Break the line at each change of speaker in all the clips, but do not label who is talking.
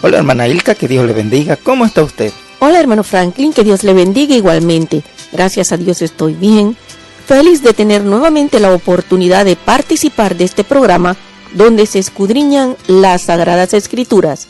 Hola hermana Ilka, que Dios le bendiga. ¿Cómo está usted?
Hola hermano Franklin, que Dios le bendiga igualmente. Gracias a Dios estoy bien. Feliz de tener nuevamente la oportunidad de participar de este programa donde se escudriñan las Sagradas Escrituras.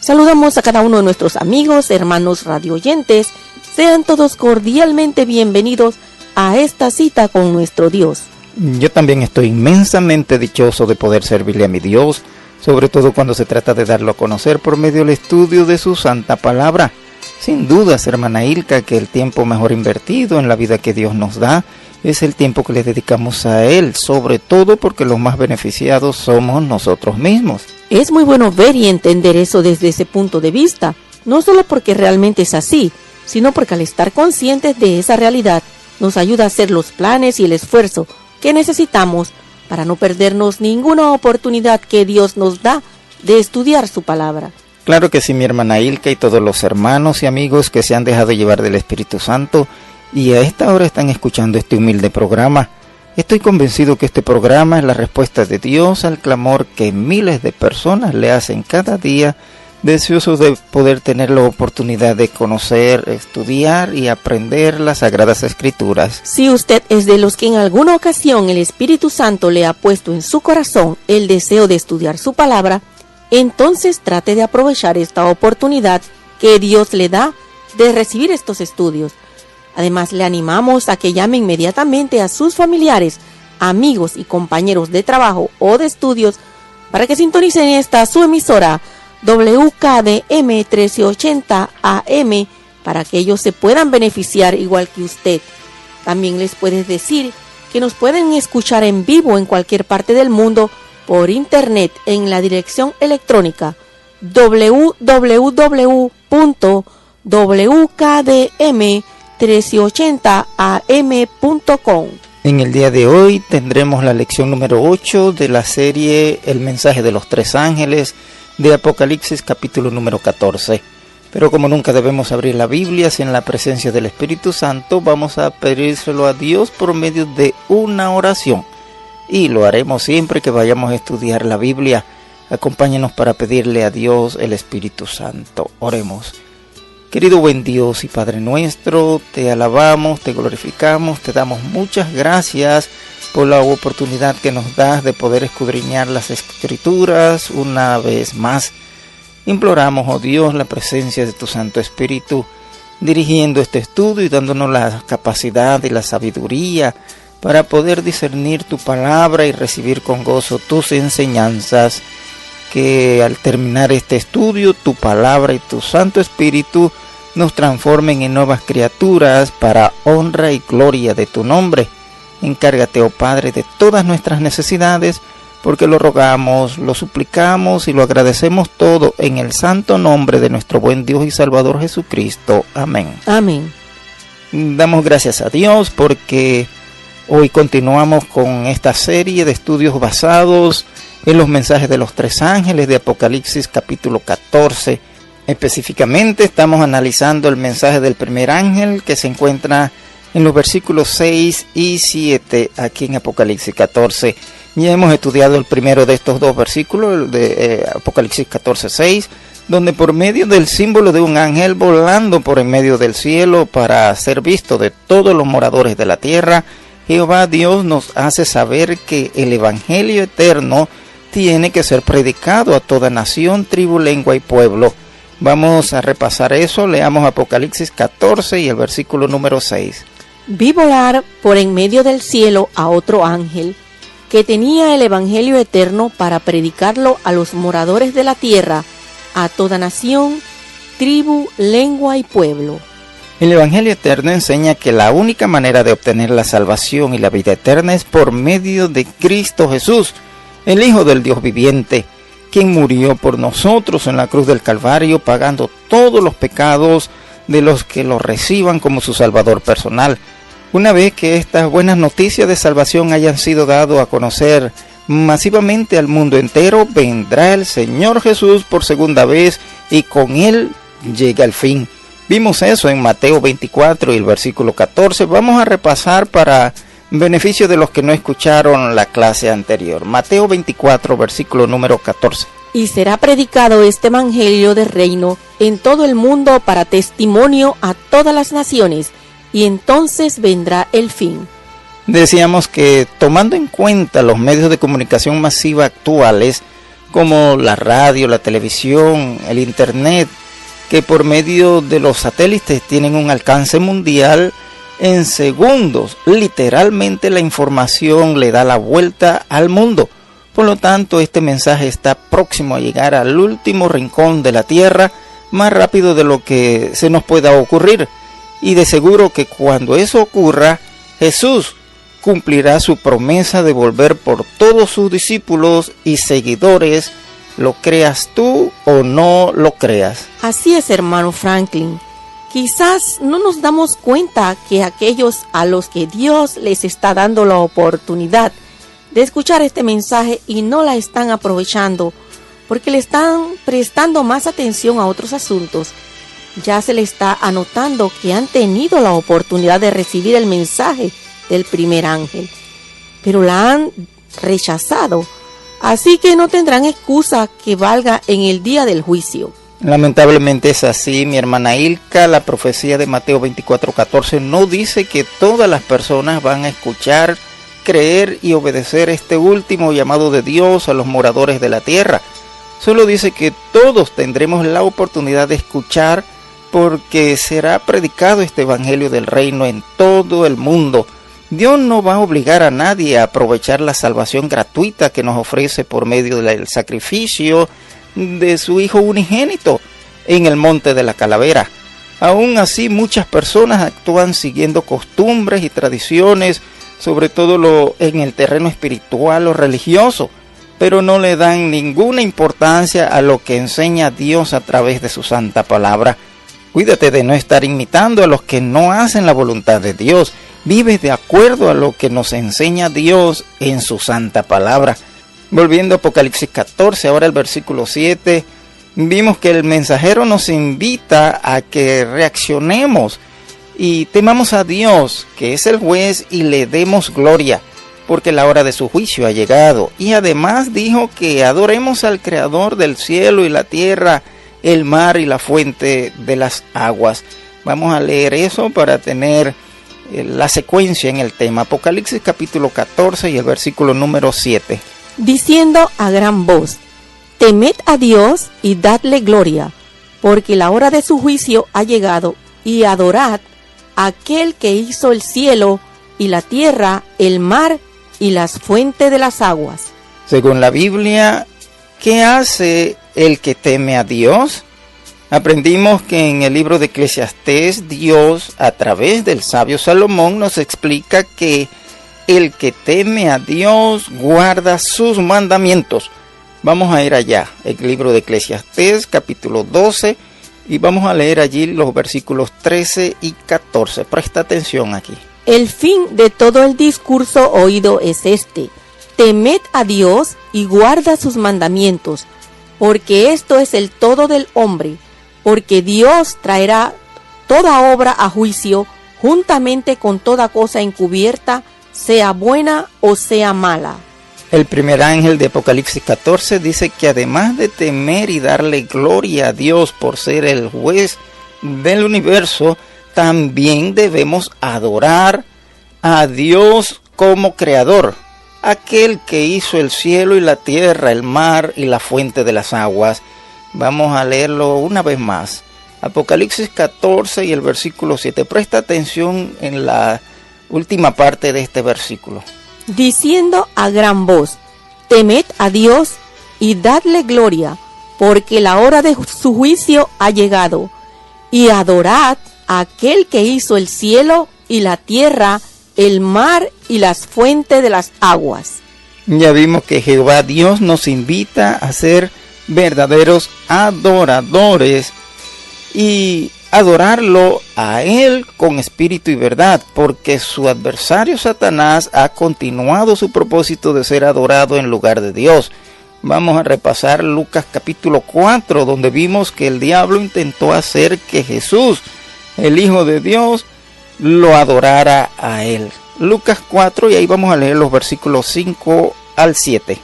Saludamos a cada uno de nuestros amigos, hermanos radioyentes. Sean todos cordialmente bienvenidos a esta cita con nuestro Dios.
Yo también estoy inmensamente dichoso de poder servirle a mi Dios, sobre todo cuando se trata de darlo a conocer por medio del estudio de su santa palabra. Sin dudas, hermana Ilka, que el tiempo mejor invertido en la vida que Dios nos da es el tiempo que le dedicamos a Él, sobre todo porque los más beneficiados somos nosotros mismos.
Es muy bueno ver y entender eso desde ese punto de vista, no solo porque realmente es así, sino porque al estar conscientes de esa realidad, nos ayuda a hacer los planes y el esfuerzo que necesitamos para no perdernos ninguna oportunidad que Dios nos da de estudiar su palabra.
Claro que sí, mi hermana Ilka y todos los hermanos y amigos que se han dejado llevar del Espíritu Santo y a esta hora están escuchando este humilde programa. Estoy convencido que este programa es la respuesta de Dios al clamor que miles de personas le hacen cada día, deseosos de poder tener la oportunidad de conocer, estudiar y aprender las Sagradas Escrituras.
Si usted es de los que en alguna ocasión el Espíritu Santo le ha puesto en su corazón el deseo de estudiar su palabra, entonces trate de aprovechar esta oportunidad que Dios le da de recibir estos estudios. Además, le animamos a que llame inmediatamente a sus familiares, amigos y compañeros de trabajo o de estudios para que sintonicen esta su emisora WKDM 1380 AM para que ellos se puedan beneficiar igual que usted. También les puedes decir que nos pueden escuchar en vivo en cualquier parte del mundo por internet en la dirección electrónica www.wkdm1380am.com.
En el día de hoy tendremos la lección número 8 de la serie El mensaje de los tres ángeles de Apocalipsis capítulo número 14. Pero como nunca debemos abrir la Biblia sin la presencia del Espíritu Santo, vamos a pedírselo a Dios por medio de una oración. Y lo haremos siempre que vayamos a estudiar la Biblia. Acompáñenos para pedirle a Dios el Espíritu Santo. Oremos. Querido buen Dios y Padre nuestro, te alabamos, te glorificamos, te damos muchas gracias por la oportunidad que nos das de poder escudriñar las Escrituras una vez más. Imploramos, oh Dios, la presencia de tu Santo Espíritu, dirigiendo este estudio y dándonos la capacidad y la sabiduría para poder discernir tu palabra y recibir con gozo tus enseñanzas. Que al terminar este estudio, tu palabra y tu Santo Espíritu nos transformen en nuevas criaturas para honra y gloria de tu nombre. Encárgate, oh Padre, de todas nuestras necesidades, porque lo rogamos, lo suplicamos y lo agradecemos todo en el santo nombre de nuestro buen Dios y Salvador Jesucristo. Amén.
Amén.
Damos gracias a Dios porque hoy continuamos con esta serie de estudios basados en los mensajes de los tres ángeles de Apocalipsis capítulo 14. Específicamente estamos analizando el mensaje del primer ángel que se encuentra en los versículos 6 y 7 aquí en Apocalipsis 14. Ya hemos estudiado el primero de estos dos versículos de Apocalipsis 14:6, donde por medio del símbolo de un ángel volando por en medio del cielo para ser visto de todos los moradores de la tierra, Jehová Dios nos hace saber que el evangelio eterno tiene que ser predicado a toda nación, tribu, lengua y pueblo. Vamos a repasar eso. Leamos Apocalipsis 14 y el versículo número 6.
Vi volar por en medio del cielo a otro ángel que tenía el evangelio eterno para predicarlo a los moradores de la tierra, a toda nación, tribu, lengua y pueblo.
El evangelio eterno enseña que la única manera de obtener la salvación y la vida eterna es por medio de Cristo Jesús, el Hijo del Dios viviente, quien murió por nosotros en la cruz del Calvario, pagando todos los pecados de los que lo reciban como su Salvador personal. Una vez que estas buenas noticias de salvación hayan sido dado a conocer masivamente al mundo entero, vendrá el Señor Jesús por segunda vez y con Él llega el fin. Vimos eso en Mateo 24 y el versículo 14. Vamos a repasar para beneficio de los que no escucharon la clase anterior. Mateo 24, versículo número 14.
Y será predicado este evangelio del reino en todo el mundo para testimonio a todas las naciones, y entonces vendrá el fin.
Decíamos que tomando en cuenta los medios de comunicación masiva actuales, como la radio, la televisión, el internet, que por medio de los satélites tienen un alcance mundial, en segundos, literalmente la información le da la vuelta al mundo. Por lo tanto, este mensaje está próximo a llegar al último rincón de la tierra más rápido de lo que se nos pueda ocurrir. Y de seguro que cuando eso ocurra, Jesús cumplirá su promesa de volver por todos sus discípulos y seguidores, lo creas tú o no lo creas.
Así es, hermano Franklin. Quizás no nos damos cuenta que aquellos a los que Dios les está dando la oportunidad de escuchar este mensaje y no la están aprovechando porque le están prestando más atención a otros asuntos, ya se le está anotando que han tenido la oportunidad de recibir el mensaje del primer ángel, pero la han rechazado, así que no tendrán excusa que valga en el día del juicio.
Lamentablemente es así, mi hermana Ilka. La profecía de Mateo 24:14 no dice que todas las personas van a escuchar, creer y obedecer este último llamado de Dios a los moradores de la tierra. Solo dice que todos tendremos la oportunidad de escuchar, porque será predicado este evangelio del reino en todo el mundo. Dios no va a obligar a nadie a aprovechar la salvación gratuita que nos ofrece por medio del sacrificio de su Hijo unigénito en el monte de la calavera. Aún así, muchas personas actúan siguiendo costumbres y tradiciones, sobre todo en el terreno espiritual o religioso, pero no le dan ninguna importancia a lo que enseña Dios a través de su santa palabra. Cuídate de no estar imitando a los que no hacen la voluntad de Dios. Vive de acuerdo a lo que nos enseña Dios en su santa palabra. Volviendo a Apocalipsis 14, ahora el versículo 7, vimos que el mensajero nos invita a que reaccionemos y temamos a Dios, que es el juez, y le demos gloria, porque la hora de su juicio ha llegado. Y además dijo que adoremos al Creador del cielo y la tierra, el mar y la fuente de las aguas. Vamos a leer eso para tener la secuencia en el tema. Apocalipsis capítulo 14 y el versículo número 7.
Diciendo a gran voz: temed a Dios y dadle gloria, porque la hora de su juicio ha llegado, y adorad a aquel que hizo el cielo y la tierra, el mar y las fuentes de las aguas.
Según la Biblia, ¿qué hace el que teme a Dios? Aprendimos que en el libro de Eclesiastés, Dios, a través del sabio Salomón, nos explica que el que teme a Dios guarda sus mandamientos. Vamos a ir allá, el libro de Eclesiastés, capítulo 12, y vamos a leer allí los versículos 13 y 14. Presta atención aquí.
El fin de todo el discurso oído es este: temed a Dios y guarda sus mandamientos, porque esto es el todo del hombre, porque Dios traerá toda obra a juicio, juntamente con toda cosa encubierta, sea buena o sea mala.
El primer ángel de Apocalipsis 14 dice que además de temer y darle gloria a Dios por ser el juez del universo, también debemos adorar a Dios como creador, aquel que hizo el cielo y la tierra, el mar y la fuente de las aguas. Vamos a leerlo una vez más. Apocalipsis 14 y el versículo 7. Presta atención en la última parte de este versículo.
Diciendo a gran voz: temed a Dios y dadle gloria, porque la hora de su juicio ha llegado, y adorad a aquel que hizo el cielo y la tierra, el mar y las fuentes de las aguas.
Ya vimos que Jehová Dios nos invita a ser verdaderos adoradores y adorarlo a Él con espíritu y verdad, porque su adversario Satanás ha continuado su propósito de ser adorado en lugar de Dios. Vamos a repasar Lucas capítulo 4, donde vimos que el diablo intentó hacer que Jesús, el Hijo de Dios, lo adorara a Él. Lucas 4, y ahí vamos a leer los versículos 5 al 7.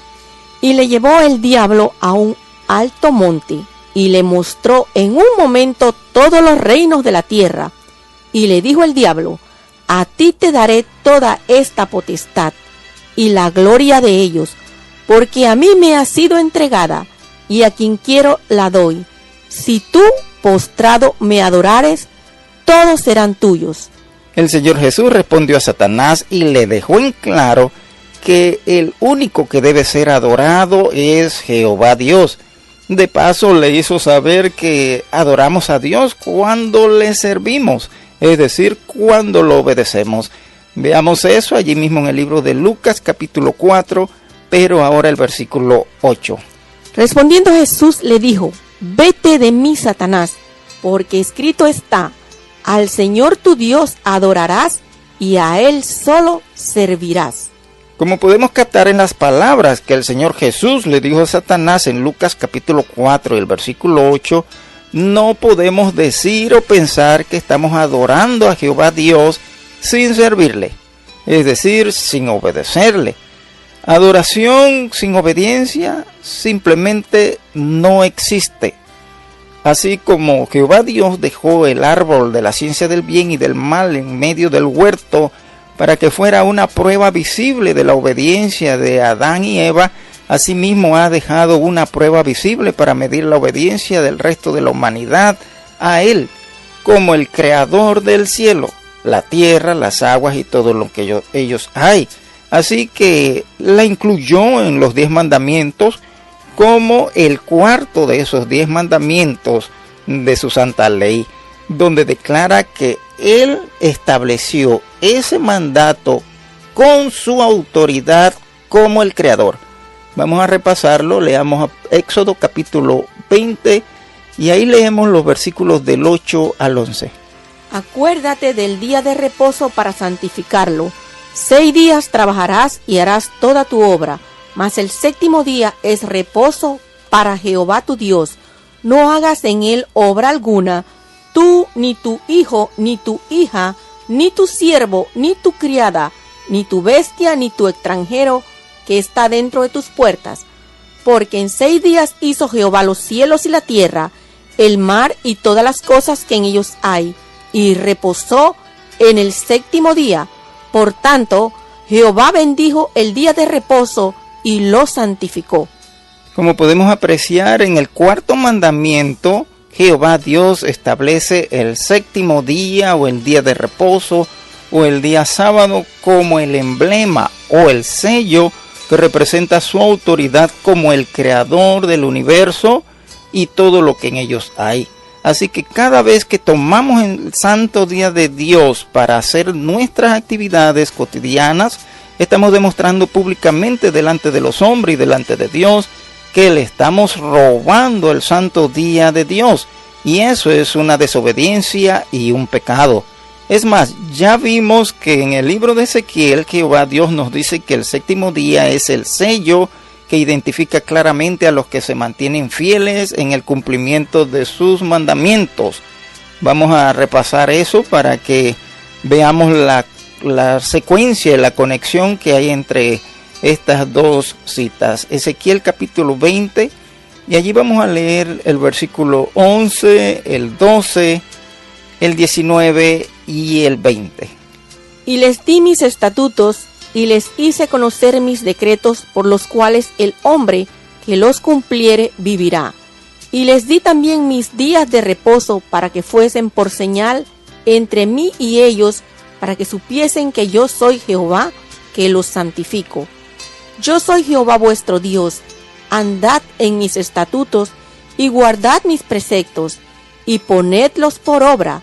Y le llevó el diablo a un alto monte, y le mostró en un momento todos los reinos de la tierra. Y le dijo el diablo: a ti te daré toda esta potestad y la gloria de ellos, porque a mí me ha sido entregada, y a quien quiero la doy. Si tú, postrado, me adorares, todos serán tuyos.
El Señor Jesús respondió a Satanás y le dejó en claro que el único que debe ser adorado es Jehová Dios. De paso le hizo saber que adoramos a Dios cuando le servimos, es decir, cuando lo obedecemos. Veamos eso allí mismo en el libro de Lucas capítulo 4, pero ahora el versículo 8.
Respondiendo Jesús le dijo: vete de mí, Satanás, porque escrito está: al Señor tu Dios adorarás y a Él solo servirás.
Como podemos captar en las palabras que el Señor Jesús le dijo a Satanás en Lucas capítulo 4 y el versículo 8, no podemos decir o pensar que estamos adorando a Jehová Dios sin servirle, es decir, sin obedecerle. Adoración sin obediencia simplemente no existe. Así como Jehová Dios dejó el árbol de la ciencia del bien y del mal en medio del huerto para que fuera una prueba visible de la obediencia de Adán y Eva, asimismo ha dejado una prueba visible para medir la obediencia del resto de la humanidad a Él, como el creador del cielo, la tierra, las aguas y todo lo que ellos hay. Así que la incluyó en los 10 mandamientos como el cuarto de esos 10 mandamientos de su santa ley, donde declara que Él estableció ese mandato con su autoridad como el creador. Vamos a repasarlo, leamos Éxodo capítulo 20 y ahí leemos los versículos del 8 al 11.
Acuérdate del día de reposo para santificarlo. 6 días trabajarás y harás toda tu obra, mas el 7º día es reposo para Jehová tu Dios. No hagas en él obra alguna, tú, ni tu hijo, ni tu hija, ni tu siervo, ni tu criada, ni tu bestia, ni tu extranjero que está dentro de tus puertas. Porque en 6 días hizo Jehová los cielos y la tierra, el mar y todas las cosas que en ellos hay, y reposó en el 7º día. Por tanto, Jehová bendijo el día de reposo y lo santificó.
Como podemos apreciar en el 4º mandamiento, Jehová Dios establece el 7º día o el día de reposo o el día sábado como el emblema o el sello que representa su autoridad como el creador del universo y todo lo que en ellos hay. Así que cada vez que tomamos el santo día de Dios para hacer nuestras actividades cotidianas, estamos demostrando públicamente delante de los hombres y delante de Dios que le estamos robando el santo día de Dios. Y eso es una desobediencia y un pecado. Es más, ya vimos que en el libro de Ezequiel, Jehová Dios nos dice que el 7º día es el sello que identifica claramente a los que se mantienen fieles en el cumplimiento de sus mandamientos. Vamos a repasar eso para que veamos la secuencia y la conexión que hay entre estas dos citas. Ezequiel capítulo 20, y allí vamos a leer el versículo 11, el 12, el 19 y el 20.
Y les di mis estatutos, y les hice conocer mis decretos, por los cuales el hombre que los cumpliere vivirá. Y les di también mis días de reposo, para que fuesen por señal entre mí y ellos, para que supiesen que yo soy Jehová, que los santifico. Yo soy Jehová vuestro Dios. Andad en mis estatutos, y guardad mis preceptos, y ponedlos por obra,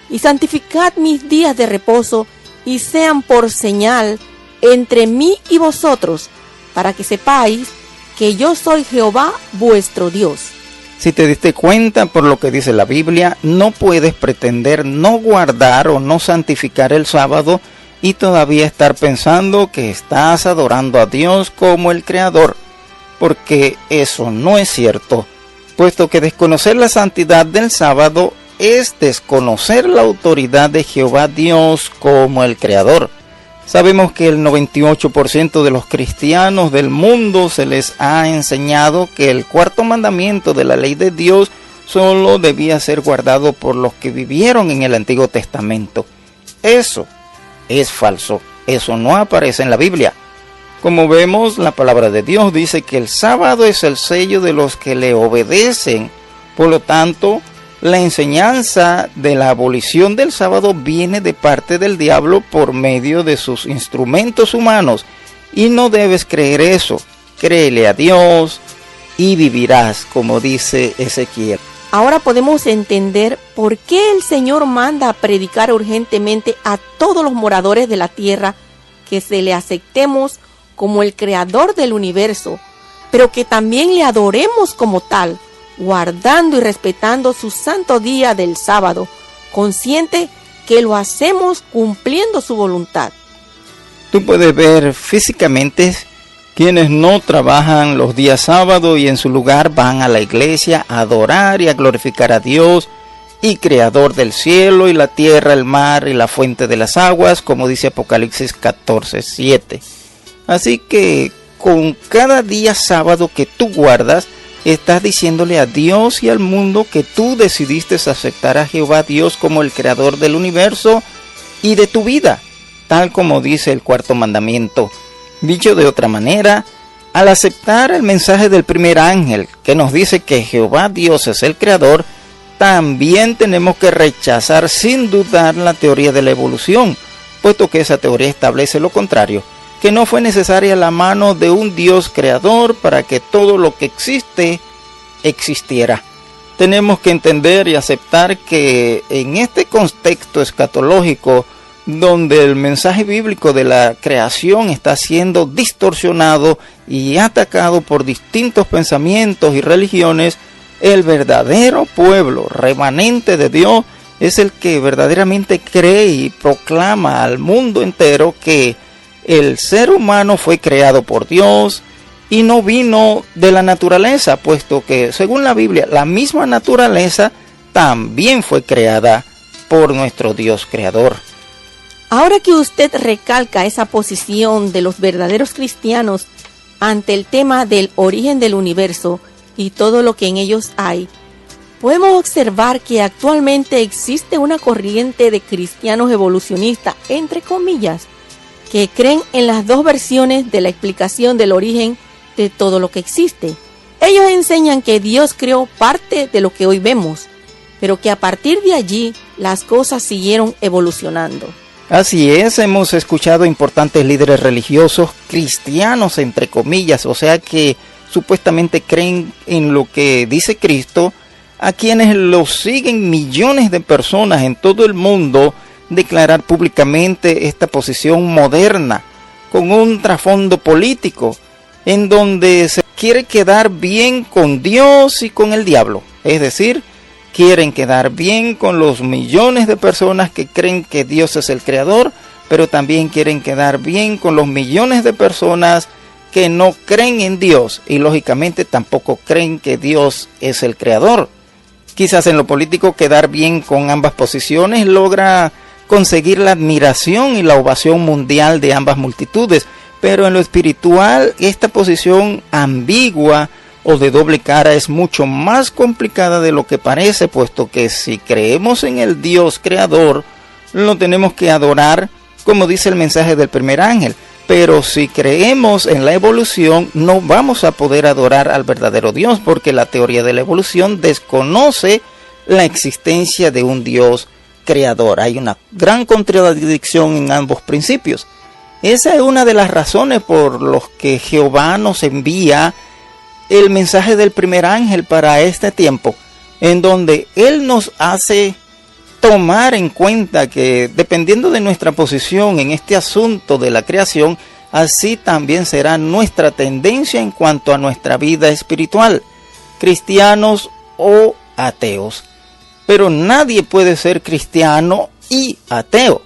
y santificad mis días de reposo, y sean por señal entre mí y vosotros, para que sepáis que yo soy Jehová vuestro Dios.
Si te diste cuenta por lo que dice la Biblia, no puedes pretender no guardar o no santificar el sábado y todavía estar pensando que estás adorando a Dios como el Creador, porque eso no es cierto, puesto que desconocer la santidad del sábado es desconocer la autoridad de Jehová Dios como el Creador. Sabemos que el 98% de los cristianos del mundo se les ha enseñado que el cuarto mandamiento de la ley de Dios solo debía ser guardado por los que vivieron en el Antiguo Testamento. Eso es falso, eso no aparece en la Biblia. Como vemos, la palabra de Dios dice que el sábado es el sello de los que le obedecen. Por lo tanto, la enseñanza de la abolición del sábado viene de parte del diablo por medio de sus instrumentos humanos. Y no debes creer eso. Créele a Dios y vivirás, como dice Ezequiel.
Ahora podemos entender por qué el Señor manda a predicar urgentemente a todos los moradores de la tierra que se le aceptemos como el creador del universo, pero que también le adoremos como tal, guardando y respetando su santo día del sábado, consciente que lo hacemos cumpliendo su voluntad.
Tú puedes ver físicamente quienes no trabajan los días sábados y en su lugar van a la iglesia a adorar y a glorificar a Dios, y creador del cielo y la tierra, el mar y la fuente de las aguas, como dice Apocalipsis 14:7. Así que con cada día sábado que tú guardas, estás diciéndole a Dios y al mundo que tú decidiste aceptar a Jehová Dios como el creador del universo y de tu vida, tal como dice el cuarto mandamiento. Dicho de otra manera, al aceptar el mensaje del primer ángel que nos dice que Jehová Dios es el creador, también tenemos que rechazar sin dudar la teoría de la evolución, puesto que esa teoría establece lo contrario, que no fue necesaria la mano de un Dios creador para que todo lo que existe existiera. Tenemos que entender y aceptar que en este contexto escatológico, donde el mensaje bíblico de la creación está siendo distorsionado y atacado por distintos pensamientos y religiones, el verdadero pueblo remanente de Dios es el que verdaderamente cree y proclama al mundo entero que el ser humano fue creado por Dios y no vino de la naturaleza, puesto que, según la Biblia, la misma naturaleza también fue creada por nuestro Dios creador.
Ahora que usted recalca esa posición de los verdaderos cristianos ante el tema del origen del universo y todo lo que en ellos hay, podemos observar que actualmente existe una corriente de cristianos evolucionistas, entre comillas, que creen en las dos versiones de la explicación del origen de todo lo que existe. Ellos enseñan que Dios creó parte de lo que hoy vemos, pero que a partir de allí las cosas siguieron evolucionando.
Así es, hemos escuchado importantes líderes religiosos cristianos, entre comillas, o sea que supuestamente creen en lo que dice Cristo, a quienes lo siguen millones de personas en todo el mundo, declarar públicamente esta posición moderna con un trasfondo político en donde se quiere quedar bien con Dios y con el diablo. Es decir, quieren quedar bien con los millones de personas que creen que Dios es el creador, pero también quieren quedar bien con los millones de personas que no creen en Dios y lógicamente tampoco creen que Dios es el creador. Quizás en lo político quedar bien con ambas posiciones logra conseguir la admiración y la ovación mundial de ambas multitudes, pero en lo espiritual esta posición ambigua o de doble cara es mucho más complicada de lo que parece, puesto que si creemos en el Dios creador, lo tenemos que adorar, como dice el mensaje del primer ángel, pero si creemos en la evolución, no vamos a poder adorar al verdadero Dios, porque la teoría de la evolución desconoce la existencia de un Dios creador. Hay una gran contradicción en ambos principios. Esa es una de las razones por las que Jehová nos envía el mensaje del primer ángel para este tiempo, en donde Él nos hace tomar en cuenta que dependiendo de nuestra posición en este asunto de la creación, así también será nuestra tendencia en cuanto a nuestra vida espiritual, cristianos o ateos. Pero nadie puede ser cristiano y ateo.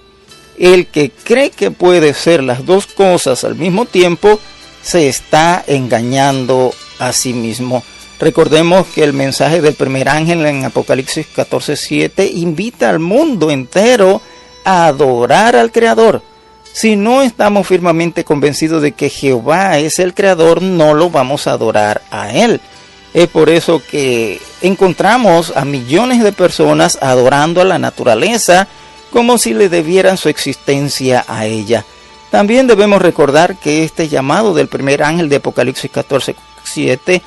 El que cree que puede ser las dos cosas al mismo tiempo, se está engañando a sí mismo. Recordemos que el mensaje del primer ángel en Apocalipsis 14:7 invita al mundo entero a adorar al Creador. Si no estamos firmemente convencidos de que Jehová es el creador, no lo vamos a adorar a él. Es por eso que encontramos a millones de personas adorando a la naturaleza como si le debieran su existencia a ella. También debemos recordar que este llamado del primer ángel de Apocalipsis 14:7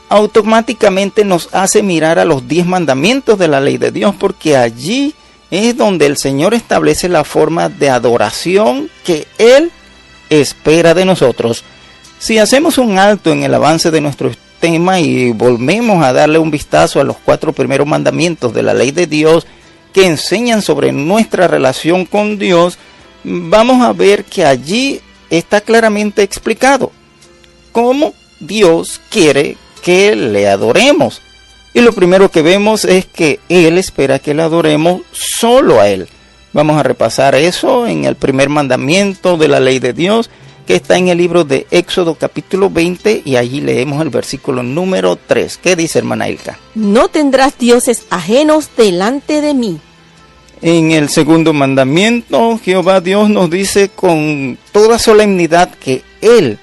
automáticamente nos hace mirar a los 10 mandamientos de la ley de Dios, porque allí es donde el Señor establece la forma de adoración que Él espera de nosotros. Si hacemos un alto en el avance de nuestro tema y volvemos a darle un vistazo a los 4 primeros mandamientos de la ley de Dios que enseñan sobre nuestra relación con Dios, vamos a ver que allí está claramente explicado cómo Dios quiere que le adoremos. Y lo primero que vemos es que Él espera que le adoremos solo a Él. Vamos a repasar eso en el primer mandamiento de la ley de Dios, que está en el libro de Éxodo capítulo 20, y allí leemos el versículo número 3. ¿Qué dice, hermana Ilka?
No tendrás dioses ajenos delante de mí.
En el segundo mandamiento, Jehová Dios nos dice con toda solemnidad que Él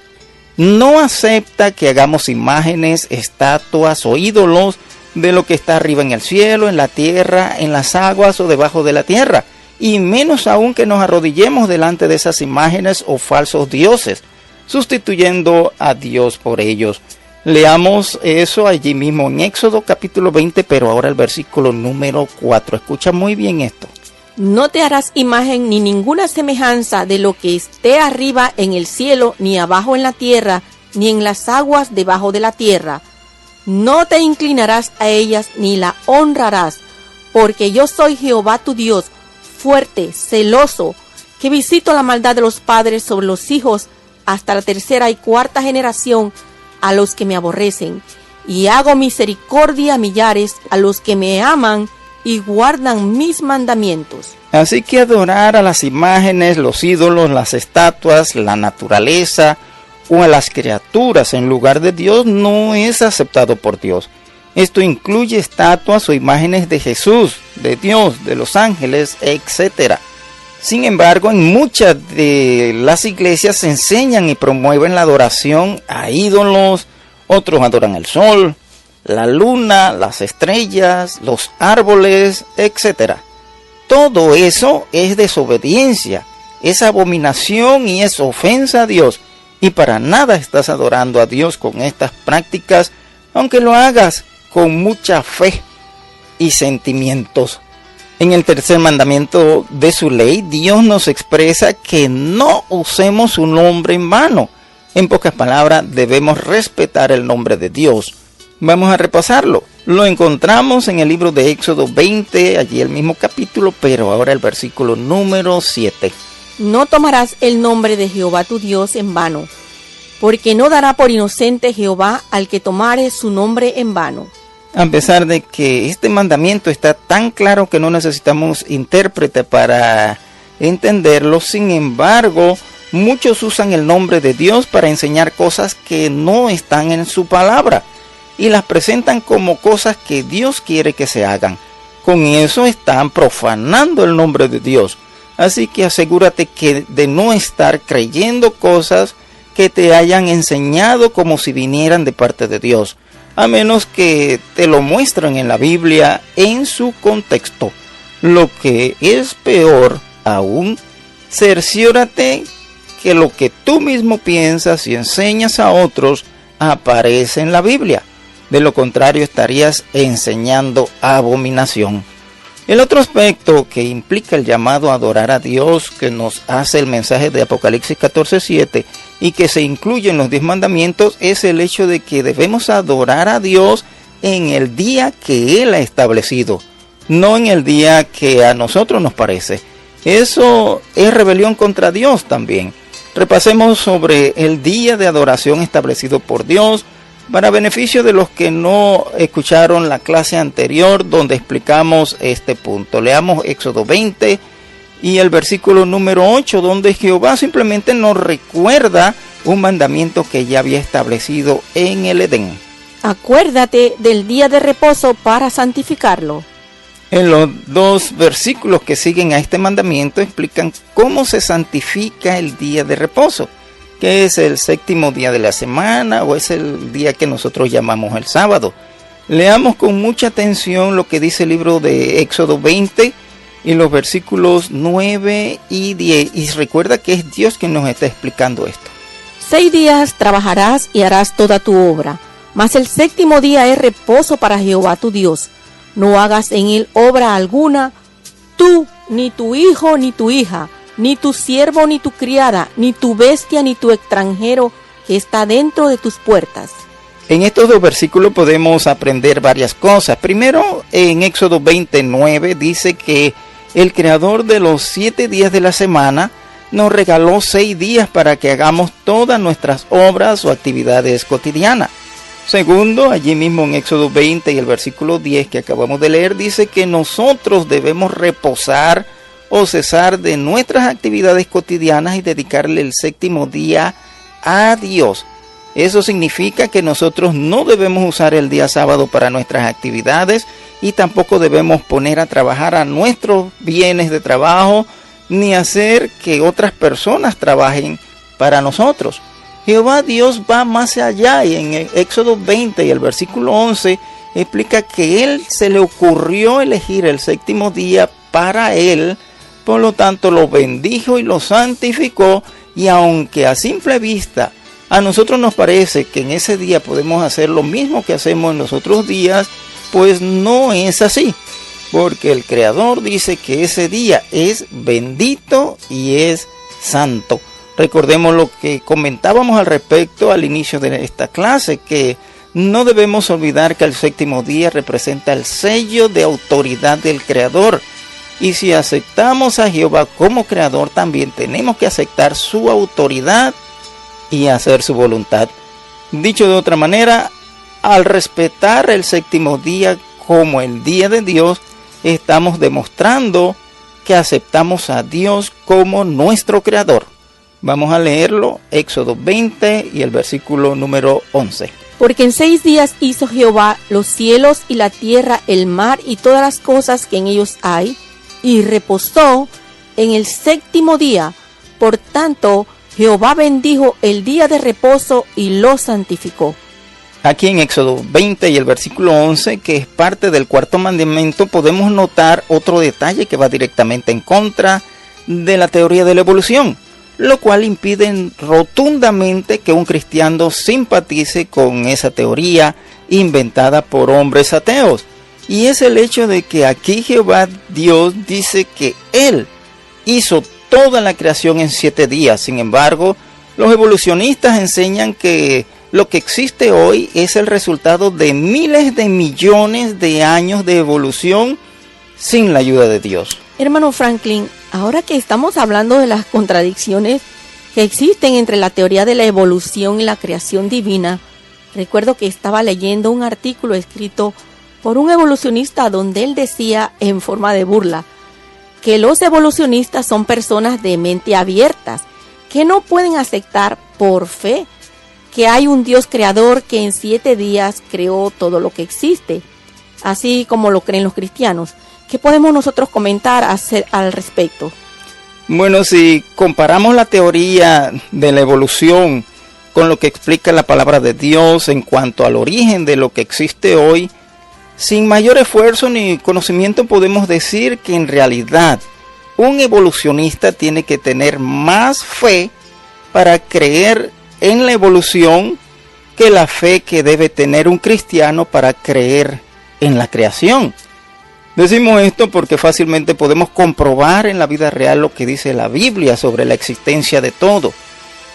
no acepta que hagamos imágenes, estatuas o ídolos de lo que está arriba en el cielo, en la tierra, en las aguas o debajo de la tierra, y menos aún que nos arrodillemos delante de esas imágenes o falsos dioses, sustituyendo a Dios por ellos. Leamos eso allí mismo en Éxodo capítulo 20, pero ahora el versículo número 4. Escucha muy bien esto.
No te harás imagen ni ninguna semejanza de lo que esté arriba en el cielo, ni abajo en la tierra, ni en las aguas debajo de la tierra. No te inclinarás a ellas ni la honrarás, porque yo soy Jehová tu Dios, fuerte, celoso, que visito la maldad de los padres sobre los hijos hasta la 3ª y 4ª generación a los que me aborrecen, y hago misericordia a millares a los que me aman y guardan mis mandamientos.
Así que adorar a las imágenes, los ídolos, las estatuas, la naturaleza o a las criaturas en lugar de Dios no es aceptado por Dios. Esto incluye estatuas o imágenes de Jesús, de Dios, de los ángeles, etc. Sin embargo, en muchas de las iglesias se enseñan y promueven la adoración a ídolos. Otros adoran el sol, la luna, las estrellas, los árboles, etc. Todo eso es desobediencia, es abominación y es ofensa a Dios. Y para nada estás adorando a Dios con estas prácticas, aunque lo hagas con mucha fe y sentimientos. En el tercer mandamiento de su ley, Dios nos expresa que no usemos su nombre en vano. En pocas palabras, debemos respetar el nombre de Dios. Vamos a repasarlo. Lo encontramos en el libro de Éxodo 20, allí el mismo capítulo, pero ahora el versículo número 7.
No tomarás el nombre de Jehová tu Dios en vano, porque no dará por inocente Jehová al que tomare su nombre en vano.
A pesar de que este mandamiento está tan claro que no necesitamos intérprete para entenderlo, sin embargo, muchos usan el nombre de Dios para enseñar cosas que no están en su palabra y las presentan como cosas que Dios quiere que se hagan. Con eso están profanando el nombre de Dios. Así que asegúrate de no estar creyendo cosas que te hayan enseñado como si vinieran de parte de Dios, a menos que te lo muestren en la Biblia en su contexto. Lo que es peor aún, cerciórate que lo que tú mismo piensas y enseñas a otros aparece en la Biblia. De lo contrario, estarías enseñando abominación. El otro aspecto que implica el llamado a adorar a Dios que nos hace el mensaje de Apocalipsis 14:7 y que se incluye en los 10 mandamientos es el hecho de que debemos adorar a Dios en el día que Él ha establecido, no en el día que a nosotros nos parece. Eso es rebelión contra Dios también. Repasemos sobre el día de adoración establecido por Dios, para beneficio de los que no escucharon la clase anterior donde explicamos este punto. Leamos Éxodo 20 y el versículo número 8, donde Jehová simplemente nos recuerda un mandamiento que ya había establecido en el Edén.
Acuérdate del día de reposo para santificarlo.
En los dos versículos que siguen a este mandamiento explican cómo se santifica el día de reposo, que es el séptimo día de la semana o es el día que nosotros llamamos el sábado. Leamos con mucha atención lo que dice el libro de Éxodo 20 y los versículos 9 y 10. Y recuerda que es Dios quien nos está explicando esto.
6 días trabajarás y harás toda tu obra, mas el séptimo día es reposo para Jehová tu Dios. No hagas en él obra alguna, tú, ni tu hijo, ni tu hija, ni tu siervo, ni tu criada, ni tu bestia, ni tu extranjero que está dentro de tus puertas.
En estos dos versículos podemos aprender varias cosas. Primero, en Éxodo 29 dice que el Creador de los 7 días de la semana nos regaló 6 días para que hagamos todas nuestras obras o actividades cotidianas. Segundo, allí mismo en Éxodo 20 y el versículo 10 que acabamos de leer, dice que nosotros debemos reposar o cesar de nuestras actividades cotidianas y dedicarle el séptimo día a Dios. Eso significa que nosotros no debemos usar el día sábado para nuestras actividades y tampoco debemos poner a trabajar a nuestros bienes de trabajo ni hacer que otras personas trabajen para nosotros. Jehová Dios va más allá y en Éxodo 20 y el versículo 11 explica que Él se le ocurrió elegir el séptimo día para Él, por lo tanto lo bendijo y lo santificó, y aunque a simple vista a nosotros nos parece que en ese día podemos hacer lo mismo que hacemos en los otros días, pues no es así, porque el Creador dice que ese día es bendito y es santo. Recordemos lo que comentábamos al respecto al inicio de esta clase, que no debemos olvidar que el séptimo día representa el sello de autoridad del Creador. Y si aceptamos a Jehová como Creador, también tenemos que aceptar su autoridad y hacer su voluntad. Dicho de otra manera, al respetar el séptimo día como el día de Dios, estamos demostrando que aceptamos a Dios como nuestro Creador. Vamos a leerlo, Éxodo 20 y el versículo número 11.
Porque en 6 días hizo Jehová los cielos y la tierra, el mar y todas las cosas que en ellos hay, y reposó en el séptimo día. Por tanto, Jehová bendijo el día de reposo y lo santificó.
Aquí en Éxodo 20 y el versículo 11, que es parte del cuarto mandamiento, podemos notar otro detalle que va directamente en contra de la teoría de la evolución, lo cual impide rotundamente que un cristiano simpatice con esa teoría inventada por hombres ateos. Y es el hecho de que aquí Jehová Dios dice que Él hizo toda la creación en 7 días. Sin embargo, los evolucionistas enseñan que lo que existe hoy es el resultado de miles de millones de años de evolución sin la ayuda de Dios.
Hermano Franklin, ahora que estamos hablando de las contradicciones que existen entre la teoría de la evolución y la creación divina, recuerdo que estaba leyendo un artículo escrito por un evolucionista donde él decía en forma de burla que los evolucionistas son personas de mente abiertas, que no pueden aceptar por fe que hay un Dios creador que en 7 días creó todo lo que existe, así como lo creen los cristianos. ¿Qué podemos nosotros comentar al respecto?
Bueno, si comparamos la teoría de la evolución con lo que explica la palabra de Dios en cuanto al origen de lo que existe hoy, sin mayor esfuerzo ni conocimiento podemos decir que en realidad un evolucionista tiene que tener más fe para creer en la evolución que la fe que debe tener un cristiano para creer en la creación. Decimos esto porque fácilmente podemos comprobar en la vida real lo que dice la Biblia sobre la existencia de todo,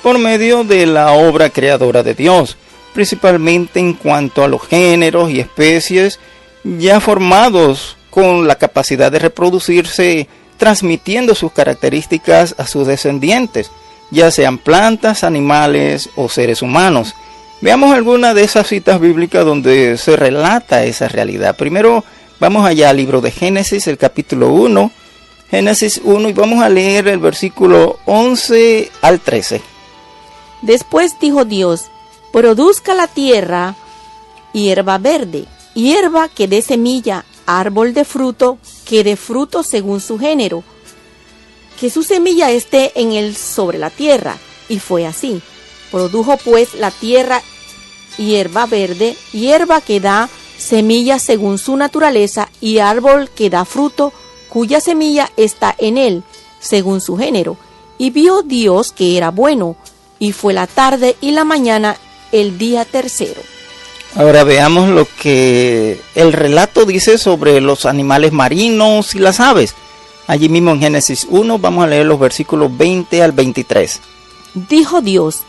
por medio de la obra creadora de Dios, principalmente en cuanto a los géneros y especies ya formados con la capacidad de reproducirse, transmitiendo sus características a sus descendientes, ya sean plantas, animales o seres humanos. Veamos alguna de esas citas bíblicas donde se relata esa realidad. Primero, vamos allá al libro de Génesis, el capítulo 1, Génesis 1, y vamos a leer el versículo 11 al 13.
Después dijo Dios: produzca la tierra hierba verde, hierba que dé semilla, árbol de fruto que dé fruto según su género, que su semilla esté en él sobre la tierra. Y fue así. Produjo pues la tierra hierba verde, hierba que da semilla según su naturaleza, y árbol que da fruto, cuya semilla está en él, según su género. Y vio Dios que era bueno, y fue la tarde y la mañana el día tercero.
Ahora veamos lo que el relato dice sobre los animales marinos y las aves. Allí mismo en Génesis 1 vamos a leer los versículos 20 al 23.
Dijo Dios: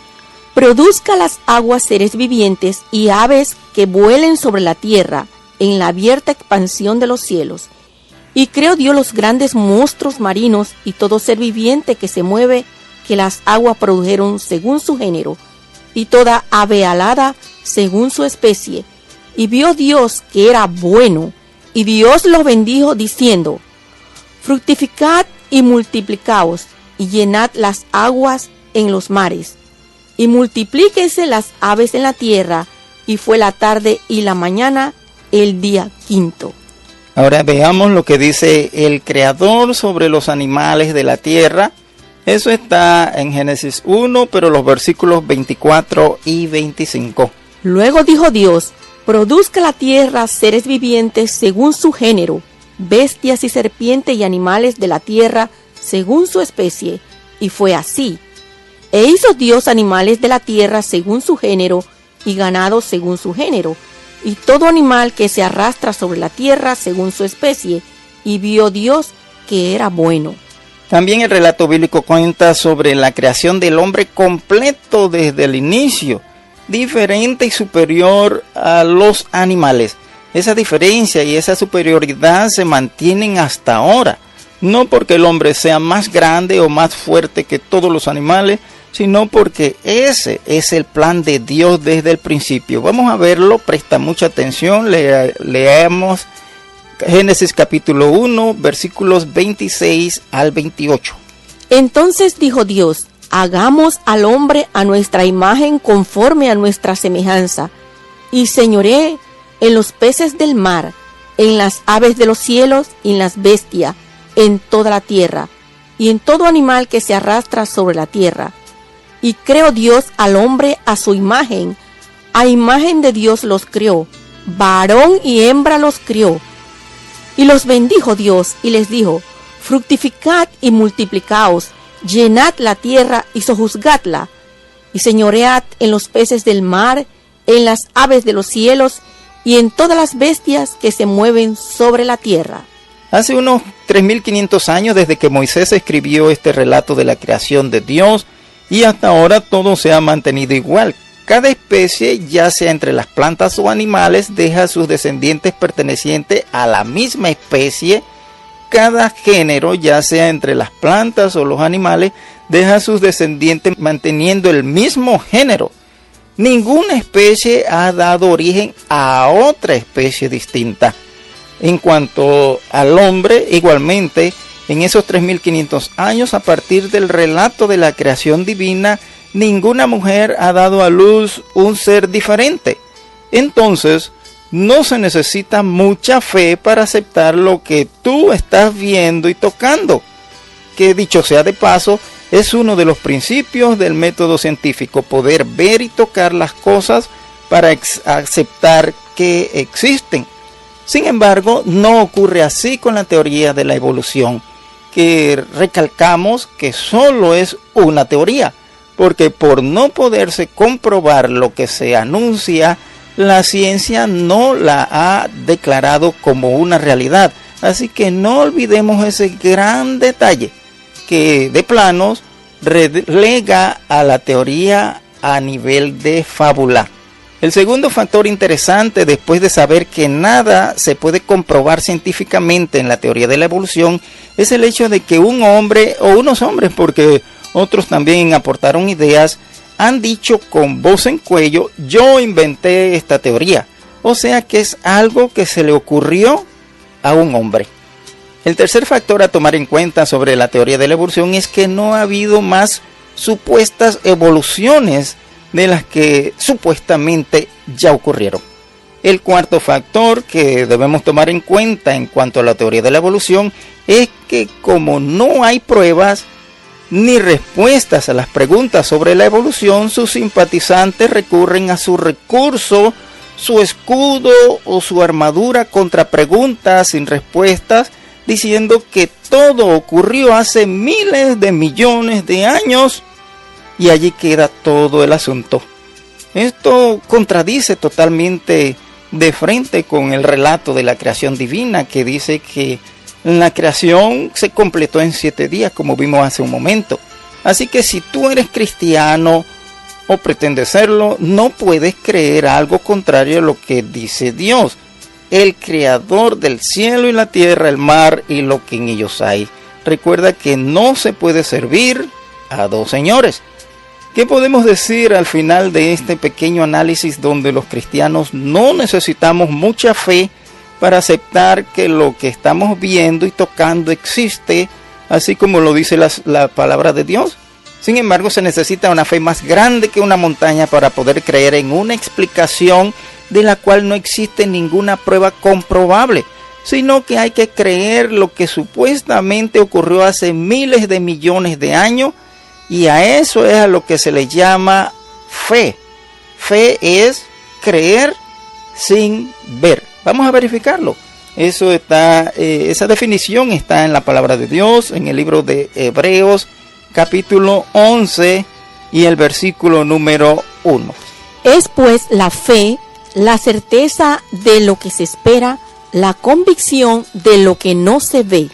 produzca las aguas seres vivientes y aves que vuelen sobre la tierra en la abierta expansión de los cielos. Y creó Dios los grandes monstruos marinos y todo ser viviente que se mueve, que las aguas produjeron según su género, y toda ave alada según su especie. Y vio Dios que era bueno, y Dios los bendijo diciendo: fructificad y multiplicaos, y llenad las aguas en los mares, y multiplíquense las aves en la tierra. Y fue la tarde y la mañana el día quinto.
Ahora veamos lo que dice el Creador sobre los animales de la tierra. Eso está en Génesis 1, pero los versículos 24 y 25.
Luego dijo Dios: produzca la tierra seres vivientes según su género, bestias y serpientes y animales de la tierra según su especie. Y fue así. E hizo Dios animales de la tierra según su género, y ganado según su género, y todo animal que se arrastra sobre la tierra según su especie. Y vio Dios que era bueno.
También el relato bíblico cuenta sobre la creación del hombre completo desde el inicio, diferente y superior a los animales. Esa diferencia y esa superioridad se mantienen hasta ahora, no porque el hombre sea más grande o más fuerte que todos los animales, sino porque ese es el plan de Dios desde el principio. Vamos a verlo, presta mucha atención, leamos Génesis capítulo 1, versículos 26 al 28.
Entonces dijo Dios: hagamos al hombre a nuestra imagen conforme a nuestra semejanza, y señoree en los peces del mar, en las aves de los cielos y en las bestias, en toda la tierra, y en todo animal que se arrastra sobre la tierra. Y creó Dios al hombre a su imagen, a imagen de Dios los creó, varón y hembra los crió. Y los bendijo Dios y les dijo: fructificad y multiplicaos, llenad la tierra y sojuzgadla, y señoread en los peces del mar, en las aves de los cielos, y en todas las bestias que se mueven sobre la tierra.
Hace unos 3500 años desde que Moisés escribió este relato de la creación de Dios, y hasta ahora todo se ha mantenido igual. Cada especie, ya sea entre las plantas o animales, deja a sus descendientes pertenecientes a la misma especie. Cada género, ya sea entre las plantas o los animales, deja a sus descendientes manteniendo el mismo género. Ninguna especie ha dado origen a otra especie distinta. En cuanto al hombre, igualmente, en esos 3500 años, a partir del relato de la creación divina, ninguna mujer ha dado a luz un ser diferente. Entonces, no se necesita mucha fe para aceptar lo que tú estás viendo y tocando, que dicho sea de paso, es uno de los principios del método científico, poder ver y tocar las cosas para aceptar que existen. Sin embargo, no ocurre así con la teoría de la evolución, que recalcamos que solo es una teoría, porque por no poderse comprobar lo que se anuncia, la ciencia no la ha declarado como una realidad. Así que no olvidemos ese gran detalle, que de planos relega a la teoría a nivel de fábula. El segundo factor interesante, después de saber que nada se puede comprobar científicamente en la teoría de la evolución, es el hecho de que un hombre, o unos hombres, porque otros también aportaron ideas, han dicho con voz en cuello: yo inventé esta teoría. O sea que es algo que se le ocurrió a un hombre. El tercer factor a tomar en cuenta sobre la teoría de la evolución es que no ha habido más supuestas evoluciones de las que supuestamente ya ocurrieron. El cuarto factor que debemos tomar en cuenta en cuanto a la teoría de la evolución es que como no hay pruebas ni respuestas a las preguntas sobre la evolución, sus simpatizantes recurren a su recurso, su escudo o su armadura contra preguntas sin respuestas, diciendo que todo ocurrió hace miles de millones de años y allí queda todo el asunto. Esto contradice totalmente de frente con el relato de la creación divina, que dice que la creación se completó en 7 días, como vimos hace un momento. Así que si tú eres cristiano o pretendes serlo, no puedes creer algo contrario a lo que dice Dios, el creador del cielo y la tierra, el mar y lo que en ellos hay. Recuerda que no se puede servir a dos señores. ¿Qué podemos decir al final de este pequeño análisis donde los cristianos no necesitamos mucha fe para aceptar que lo que estamos viendo y tocando existe, así como lo dice la palabra de Dios? Sin embargo, se necesita una fe más grande que una montaña para poder creer en una explicación de la cual no existe ninguna prueba comprobable, sino que hay que creer lo que supuestamente ocurrió hace miles de millones de años. Y a eso es a lo que se le llama fe. Fe es creer sin ver. Vamos a verificarlo. Esa definición está en la palabra de Dios, en el libro de Hebreos, capítulo 11 y el versículo número 1.
Es pues la fe, la certeza de lo que se espera, la convicción de lo que no se ve.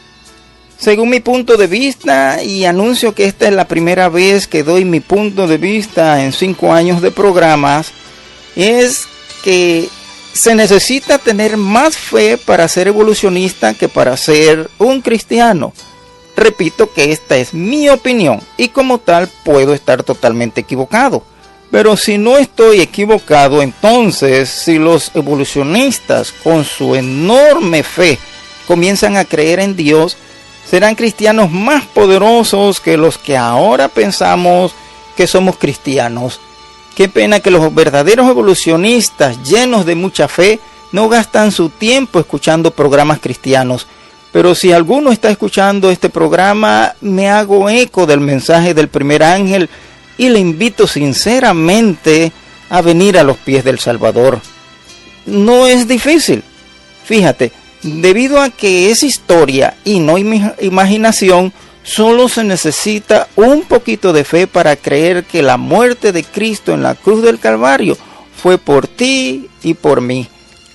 Según mi punto de vista, y anuncio que esta es la primera vez que doy mi punto de vista en 5 años de programas, es que se necesita tener más fe para ser evolucionista que para ser un cristiano. Repito que esta es mi opinión y como tal puedo estar totalmente equivocado. Pero si no estoy equivocado, entonces si los evolucionistas con su enorme fe comienzan a creer en Dios, serán cristianos más poderosos que los que ahora pensamos que somos cristianos. Qué pena que los verdaderos evolucionistas llenos de mucha fe no gastan su tiempo escuchando programas cristianos. Pero si alguno está escuchando este programa, me hago eco del mensaje del primer ángel y le invito sinceramente a venir a los pies del Salvador. No es difícil. Fíjate, debido a que es historia y no imaginación, solo se necesita un poquito de fe para creer que la muerte de Cristo en la cruz del Calvario fue por ti y por mí.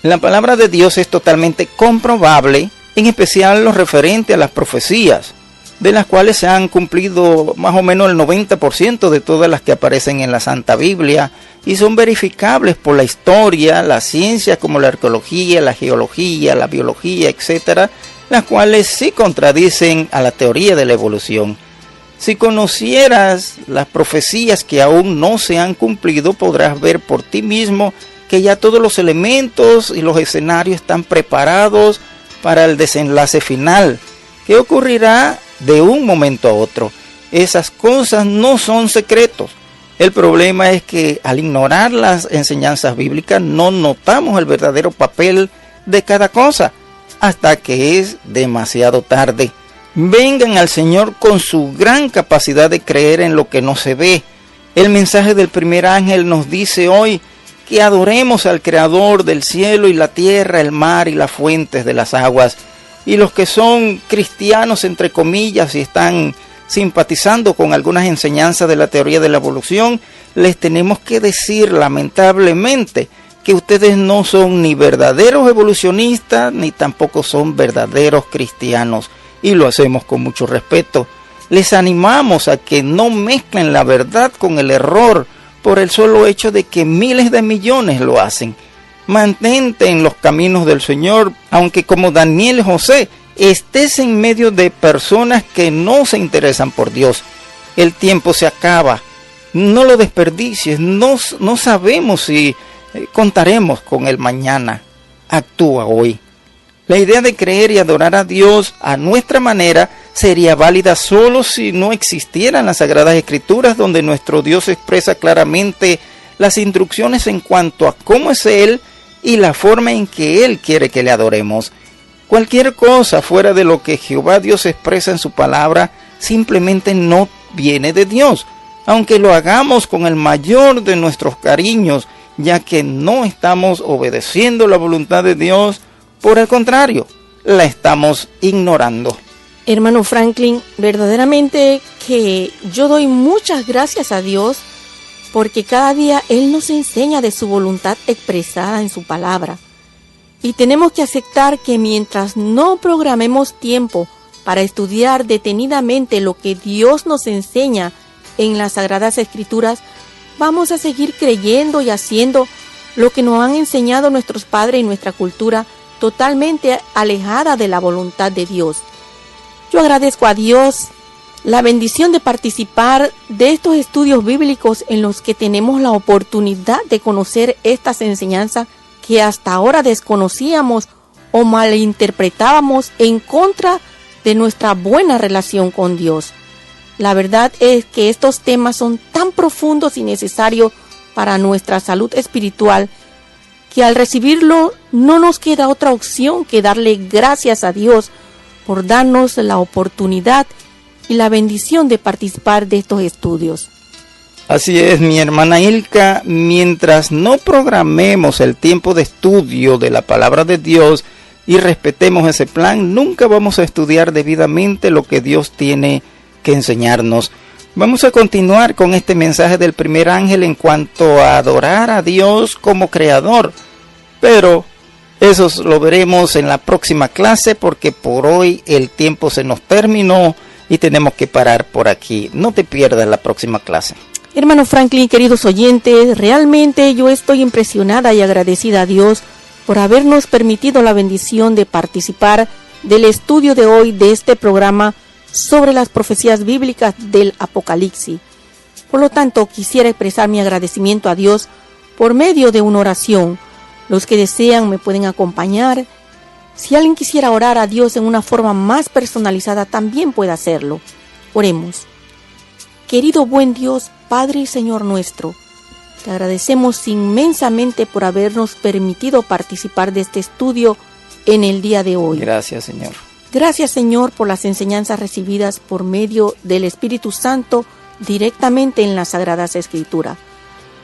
La palabra de Dios es totalmente comprobable, en especial lo referente a las profecías, de las cuales se han cumplido más o menos el 90% de todas las que aparecen en la Santa Biblia y son verificables por la historia, la ciencia como la arqueología, la geología, la biología, etc., las cuales sí contradicen a la teoría de la evolución. Si conocieras las profecías que aún no se han cumplido, podrás ver por ti mismo que ya todos los elementos y los escenarios están preparados para el desenlace final, que ocurrirá de un momento a otro. Esas cosas no son secretos. El problema es que al ignorar las enseñanzas bíblicas no notamos el verdadero papel de cada cosa hasta que es demasiado tarde. Vengan al Señor con su gran capacidad de creer en lo que no se ve. El mensaje del primer ángel nos dice hoy que adoremos al Creador del cielo y la tierra, el mar y las fuentes de las aguas. Y los que son cristianos, entre comillas, y están simpatizando con algunas enseñanzas de la teoría de la evolución, les tenemos que decir lamentablemente que ustedes no son ni verdaderos evolucionistas ni tampoco son verdaderos cristianos, y lo hacemos con mucho respeto. Les animamos a que no mezclen la verdad con el error por el solo hecho de que miles de millones lo hacen. Mantente en los caminos del Señor, aunque como Daniel y José estés en medio de personas que no se interesan por Dios. El tiempo se acaba, no lo desperdicies, no sabemos si contaremos con el mañana. Actúa hoy. La idea de creer y adorar a Dios a nuestra manera sería válida solo si no existieran las Sagradas Escrituras, donde nuestro Dios expresa claramente las instrucciones en cuanto a cómo es Él y la forma en que Él quiere que le adoremos. Cualquier cosa fuera de lo que Jehová Dios expresa en su palabra simplemente no viene de Dios, aunque lo hagamos con el mayor de nuestros cariños, ya que no estamos obedeciendo la voluntad de Dios, por el contrario, la estamos ignorando.
Hermano Franklin, verdaderamente que yo doy muchas gracias a Dios porque cada día Él nos enseña de su voluntad expresada en su palabra. Y tenemos que aceptar que mientras no programemos tiempo para estudiar detenidamente lo que Dios nos enseña en las Sagradas Escrituras, vamos a seguir creyendo y haciendo lo que nos han enseñado nuestros padres y nuestra cultura, totalmente alejada de la voluntad de Dios. Yo agradezco a Dios la bendición de participar de estos estudios bíblicos en los que tenemos la oportunidad de conocer estas enseñanzas que hasta ahora desconocíamos o malinterpretábamos en contra de nuestra buena relación con Dios. La verdad es que estos temas son tan profundos y necesarios para nuestra salud espiritual que al recibirlo no nos queda otra opción que darle gracias a Dios por darnos la oportunidad y la bendición de participar de estos estudios.
Así es, mi hermana Ilka, mientras no programemos el tiempo de estudio de la palabra de Dios y respetemos ese plan, nunca vamos a estudiar debidamente lo que Dios tiene que enseñarnos. Vamos a continuar con este mensaje del primer ángel en cuanto a adorar a Dios como creador, pero eso lo veremos en la próxima clase porque por hoy el tiempo se nos terminó y tenemos que parar por aquí. No te pierdas la próxima clase.
Hermano Franklin, queridos oyentes, realmente yo estoy impresionada y agradecida a Dios por habernos permitido la bendición de participar del estudio de hoy de este programa sobre las profecías bíblicas del Apocalipsis. Por lo tanto, quisiera expresar mi agradecimiento a Dios por medio de una oración. Los que desean me pueden acompañar. Si alguien quisiera orar a Dios en una forma más personalizada, también puede hacerlo. Oremos. Querido buen Dios, Padre y Señor nuestro, te agradecemos inmensamente por habernos permitido participar de este estudio en el día de hoy.
Gracias, Señor.
Gracias, Señor, por las enseñanzas recibidas por medio del Espíritu Santo directamente en las Sagradas Escrituras.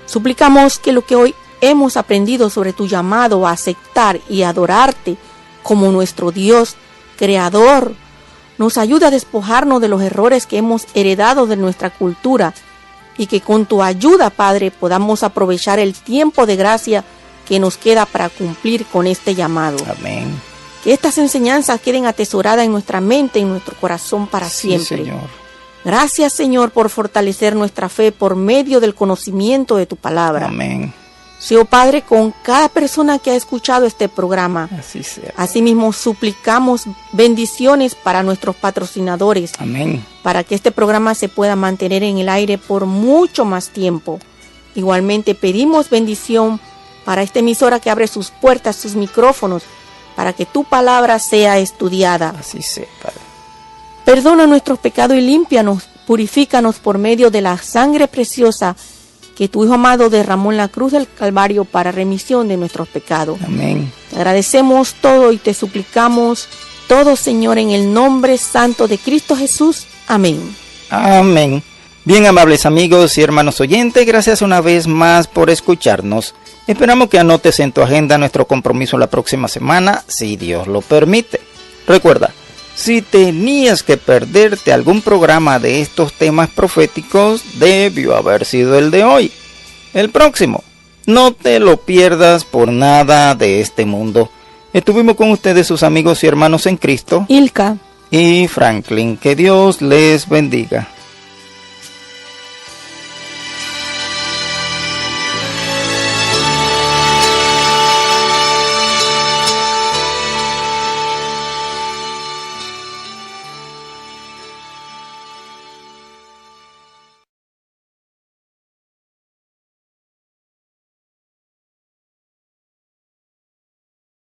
Suplicamos que lo que hoy hemos aprendido sobre tu llamado a aceptar y adorarte como nuestro Dios, Creador, nos ayude a despojarnos de los errores que hemos heredado de nuestra cultura y que con tu ayuda, Padre, podamos aprovechar el tiempo de gracia que nos queda para cumplir con este llamado.
Amén.
Que estas enseñanzas queden atesoradas en nuestra mente y en nuestro corazón para siempre.
Señor.
Gracias, Señor, por fortalecer nuestra fe por medio del conocimiento de tu palabra.
Amén.
Sí, oh Padre, con cada persona que ha escuchado este programa.
Así sea.
Asimismo, suplicamos bendiciones para nuestros patrocinadores.
Amén.
Para que este programa se pueda mantener en el aire por mucho más tiempo. Igualmente, pedimos bendición para esta emisora que abre sus puertas, sus micrófonos, para que tu palabra sea estudiada.
Así sea, Padre.
Perdona nuestros pecados y límpianos, purifícanos por medio de la sangre preciosa que tu Hijo amado derramó en la cruz del Calvario para remisión de nuestros pecados.
Amén.
Te agradecemos todo y te suplicamos todo, Señor, en el nombre santo de Cristo Jesús. Amén.
Amén. Bien, amables amigos y hermanos oyentes, gracias una vez más por escucharnos. Esperamos que anotes en tu agenda nuestro compromiso la próxima semana, si Dios lo permite. Recuerda, si tenías que perderte algún programa de estos temas proféticos, debió haber sido el de hoy. El próximo, no te lo pierdas por nada de este mundo. Estuvimos con ustedes sus amigos y hermanos en Cristo,
Ilka
y Franklin. Que Dios les bendiga.